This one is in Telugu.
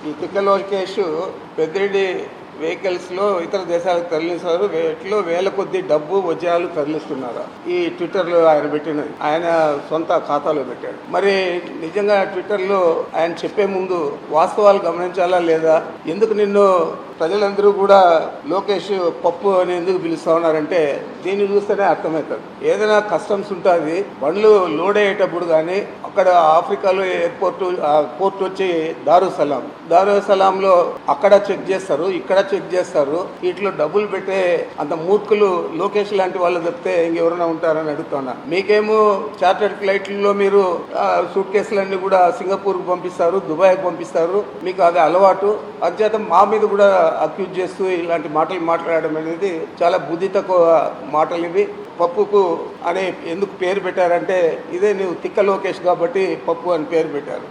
ఈ తిక్క లోకేష్ పెద్దిరెడ్డి వెహికల్స్ లో ఇతర దేశాలకు తరలిస్తారు. వీటిలో వేల కొద్ది డబ్బు వజ్రాలు తరలిస్తున్నారు. ఈ ట్విట్టర్ లో ఆయన పెట్టినది ఆయన సొంత ఖాతాలో పెట్టాడు. మరి నిజంగా ట్విట్టర్ లో ఆయన చెప్పే ముందు వాస్తవాలు గమనించాలా లేదా? ఎందుకు నిన్ను ప్రజలందరూ కూడా లోకేష్ పప్పు అని ఎందుకు పిలుస్తా ఉన్నారంటే దీన్ని చూస్తేనే అర్థమవుతుంది. ఏదైనా కస్టమ్స్ ఉంటుంది, బండ్లు లోడ్ అయ్యేటప్పుడు కానీ అక్కడ ఆఫ్రికాలో పోర్ట్ వచ్చి దారుసలాంలో అక్కడ చెక్ చేస్తారు, ఇక్కడ చెక్ చేస్తారు. వీటిలో డబ్బులు పెట్టే అంత మూర్ఖులు లోకేష్ లాంటి వాళ్ళు తప్పితే ఇంకెవరైనా ఉంటారని అడుగుతున్నా. మీకేమో చార్టర్డ్ ఫ్లైట్లలో మీరు సూట్ కేసులన్నీ కూడా సింగపూర్కు పంపిస్తారు, దుబాయ్కి పంపిస్తారు. మీకు అది అలవాటు. అంచేత మా మీద కూడా అక్యూజ్ చేస్తూ ఇలాంటి మాటలు మాట్లాడడం అనేది చాలా బుద్ధి తక్కువ మాటలు ఇవి. పప్పుకు అనే ఎందుకు పేరు పెట్టారంటే ఇదే నువ్వు తిక్క లోకేష్ కాబట్టి పప్పు అని పేరు పెట్టారు.